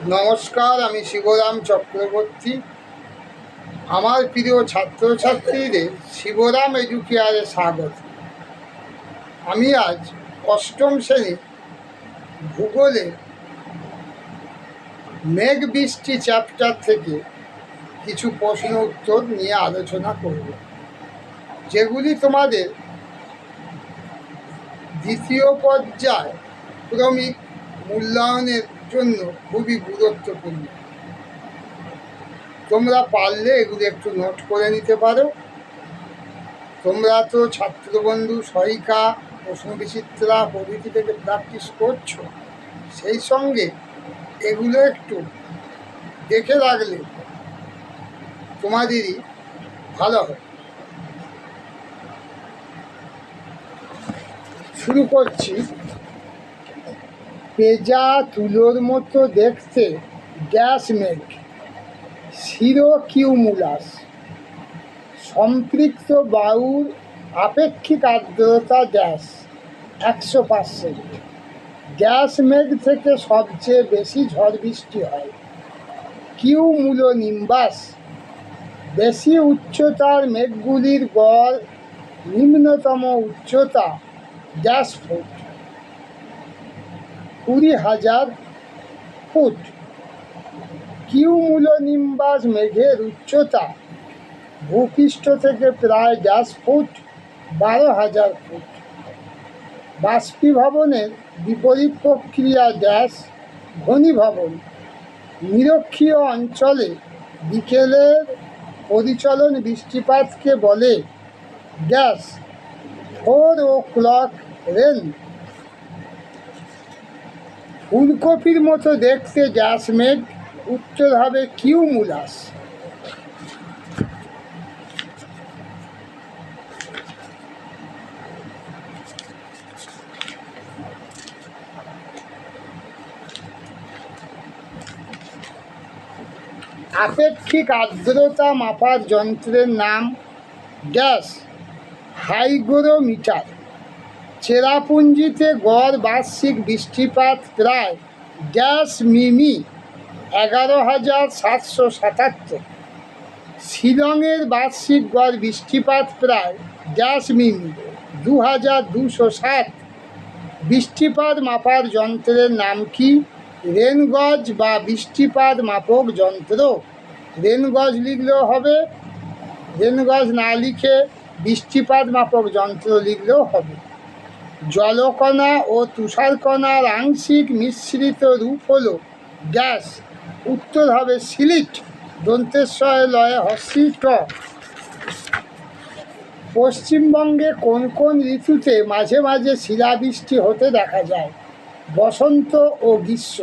নমস্কার, আমি শিবরাম চক্রবর্তী। আমার প্রিয় ছাত্রছাত্রীদের শিবরাম এডুকেয়ারে স্বাগত। আমি আজ অষ্টম শ্রেণী ভূগোলে মেঘ বৃষ্টি চ্যাপ্টার থেকে কিছু প্রশ্ন উত্তর নিয়ে আলোচনা করব, যেগুলি তোমাদের দ্বিতীয় পর্যায় ক্রমিক মূল্যায়নের জন্য খুবই গুরুত্বপূর্ণ। তোমরা পারলে এগুলি একটু নোট করে নিতে পারো। তোমরা তো ছাত্রবন্ধু, সহায়িকা, প্রশ্নবিচিত্রা প্রভৃতি থেকে প্র্যাকটিস করছো, সেই সঙ্গে এগুলো একটু দেখে রাখলে তোমাদেরই ভালো হবে। শুরু করছি। পেঁজা তুলোর মতো দেখতে গ্যাস মেঘ, সিরোকিউমুলাস। সম্পৃক্ত বায়ুর আপেক্ষিক আর্দ্রতা গ্যাস 100%। গ্যাস মেঘ থেকে সবচেয়ে বেশি ঝড় বৃষ্টি হয়। কিউমুলোনিম্বাস। বেশি উচ্চতার মেঘগুলির গড় নিম্নতম উচ্চতা 10 ফুট, 20,000 ফুট। কিউমুলোনিম্বাস মেঘের উচ্চতা ভূপৃষ্ঠ থেকে প্রায় 10 ফুট, 12,000 ফুট। বাষ্পীভবনের বিপরীত প্রক্রিয়া গ্যাস ঘনীভবন। নিরক্ষীয় অঞ্চলে বিকেলের পরিচলন বৃষ্টিপাতকে বলে গ্যাস 4 o'clock রেন। ফুলকপির মতো দেখতে গ্যাস মেঘ, উত্তর হবে কিউমুলাস। আপেক্ষিক আর্দ্রতা মাপার যন্ত্রের নাম গ্যাস হাইগ্রোমিটার। চেরাপুঞ্জিতে গড় বার্ষিক বৃষ্টিপাত প্রায় গ্যাস মিমি 11,777। শিলংয়ের বার্ষিক গড় বৃষ্টিপাত প্রায় গ্যাস মিমি 2,207। বৃষ্টিপাত মাপার যন্ত্রের নাম কি? রেনগজ বা বৃষ্টিপাত মাপক যন্ত্র। রেনগজ লিখলেও হবে, রেনগজ না লিখে বৃষ্টিপাত মাপক যন্ত্র লিখলেও হবে। জলকণা ও তুষারকণার আংশিক মিশ্রিত রূপ হল গ্যাস, উত্তর হবে সিলিট। দন্তেশ্বয় লয়ে হস্যি ট। পশ্চিমবঙ্গে কোন কোন ঋতুতে মাঝে মাঝে শিলাবৃষ্টি হতে দেখা যায়? বসন্ত ও গ্রীষ্ম।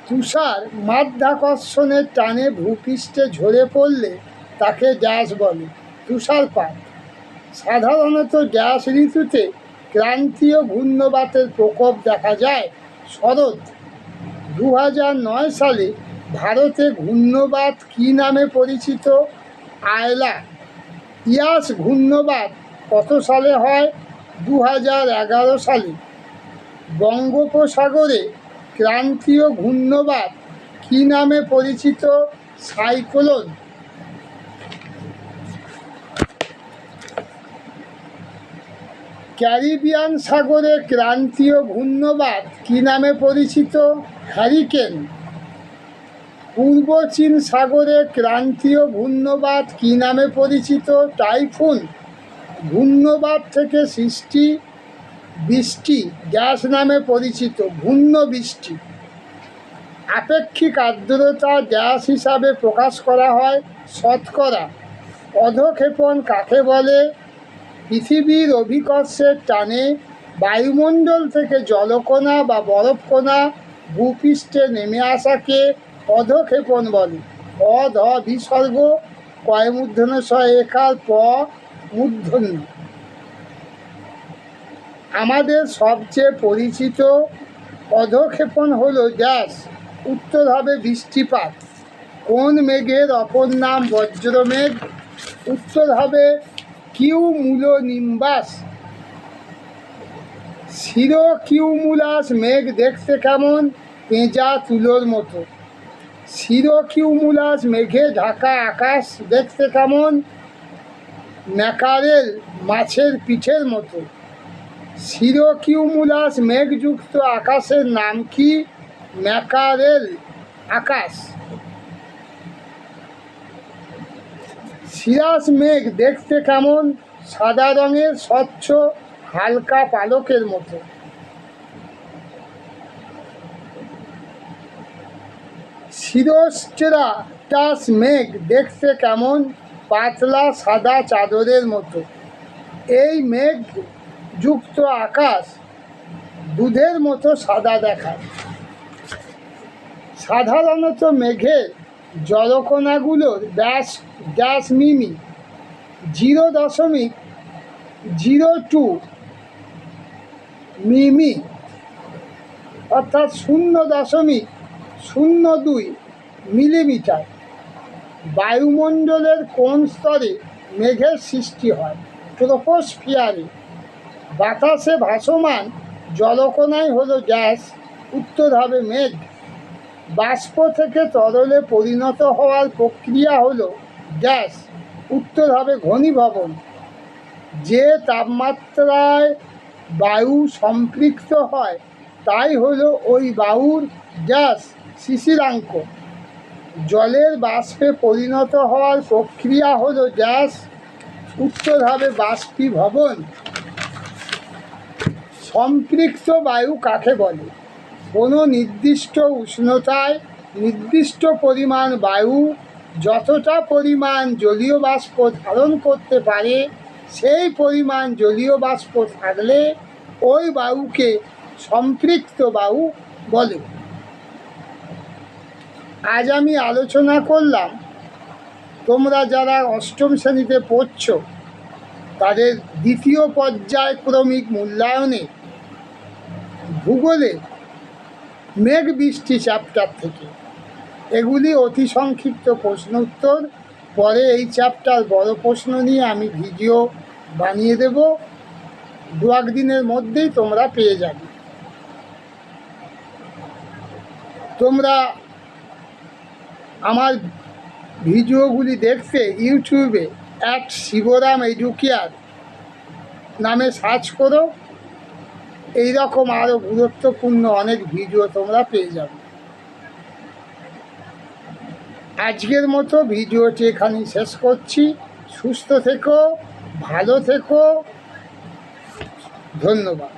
তুষার মাধ্যাকর্ষণের টানে ভূপৃষ্ঠে ঝরে পড়লে তাকে গ্যাস বলে, তুষারপাত। সাধারণত গ্যাস ঋতুতে ক্রান্তীয় ঘূর্ণবাতের প্রকোপ দেখা যায় শরৎ। 2009 সালে ভারতে ঘূর্ণবাত কী নামে পরিচিত? আয়লা। ইয়াস ঘূর্ণবাত কত সালে হয়? 2011 সালে। বঙ্গোপসাগরে ক্রান্তীয় ঘূর্ণবাত কী নামে পরিচিত? সাইক্লোন। ক্যারিবিয়ান সাগরে ক্রান্তীয় ঘূর্ণবাত কী নামে পরিচিত? হ্যারিকেন। পূর্ব চীন সাগরে ক্রান্তীয় ঘূর্ণবাত কী নামে পরিচিত? টাইফুন। ঘূর্ণবাত থেকে সৃষ্টি বৃষ্টি গ্যাস নামে পরিচিত, ঘূর্ণ বৃষ্টি। আপেক্ষিক আর্দ্রতা গ্যাস হিসাবে প্রকাশ করা হয় শতকরা। অধঃক্ষেপণ কাকে বলে? পৃথিবীর অভিকর্ষের টানে বায়ুমণ্ডল থেকে জলকণা বা বরফকণা ভূপৃষ্ঠে নেমে আসাকে অধঃক্ষেপণ বলে। অধ বিসর্গ, কয় মূর্ধন্য স একার, প মূর্ধন্য। আমাদের সবচেয়ে পরিচিত অধঃক্ষেপণ হলো গ্যাস, উত্তর হবে বৃষ্টিপাত। কোন মেঘের অপর নাম বজ্রমেঘ? উত্তর হবে কিউমুলোনিম্বাস। সিরোকিউমুলাস মেঘ দেখতে কেমন? পেঁজা তুলোর মতো। সিরোকিউমুলাস মেঘে ঢাকা আকাশ দেখতে কেমন? ম্যাকারেল মাছের পিঠের মতো। সিরোকিউমুলাস মেঘযুক্ত আকাশের নাম কি? ম্যাকারেল আকাশ। সিরাস মেঘ দেখতে কেমন? সাদা রঙের, স্বচ্ছ, হালকা পালকের মতো। সিরোস্ট্রাটাস মেঘ দেখতে কেমন? পাতলা সাদা চাদরের মতো। এই মেঘ যুক্ত আকাশ দুধের মতো সাদা দেখায়। সাধারণত মেঘের জলকণাগুলোর ব্যাস গ্যাস মিমি 0.02 মিমি, অর্থাৎ 0.02 মিলিমিটার। বায়ুমণ্ডলের কোন স্তরে মেঘের সৃষ্টি হয়? ট্রপোস্ফিয়ারে। বাতাসে ভাসমান জলকণাই হলো গ্যাস, উত্তর হবে মেঘ। বাষ্প থেকে তরলে পরিণত হওয়ার প্রক্রিয়া হলো গ্যাস, উত্তর হবে ঘনীভবন। যে তাপমাত্রায় বায়ু সম্পৃক্ত হয় তাই হলো ওই বায়ুর গ্যাস, শিশিরাঙ্ক। জলের বাষ্পে পরিণত হওয়ার প্রক্রিয়া হলো গ্যাস, উত্তর হবে বাষ্পীভবন। সম্পৃক্ত বায়ু কাকে বলে? কোনো নির্দিষ্ট উষ্ণতায় নির্দিষ্ট পরিমাণ বায়ু যতটা পরিমাণ জলীয় বাষ্প ধারণ করতে পারে সেই পরিমাণ জলীয় বাষ্প থাকলে ওই বায়ুকে সম্পৃক্ত বায়ু বলে। আজ আমি আলোচনা করলাম তোমরা যারা অষ্টম শ্রেণীতে পড়ছ তাদের দ্বিতীয় পর্যায়ক্রমিক মূল্যায়নে ভূগোলে মেঘ বৃষ্টি চ্যাপ্টার থেকে। এগুলি অতি সংক্ষিপ্ত প্রশ্ন উত্তর। পরে এই চ্যাপ্টার বড় প্রশ্ন নিয়ে আমি ভিডিও বানিয়ে দেব, 2-1 দিনের মধ্যেই তোমরা পেয়ে যাবে। তোমরা আমার ভিডিওগুলি দেখতে ইউটিউবে @শিবরাম এডুকেয়ার নামে সার্চ করো। এইরকম আরও গুরুত্বপূর্ণ অনেক ভিডিও তোমরা পেয়ে যাবে। আজকের মতো ভিডিওটি এখানেই শেষ করছি। সুস্থ থেকো, ভালো থেকো, ধন্যবাদ।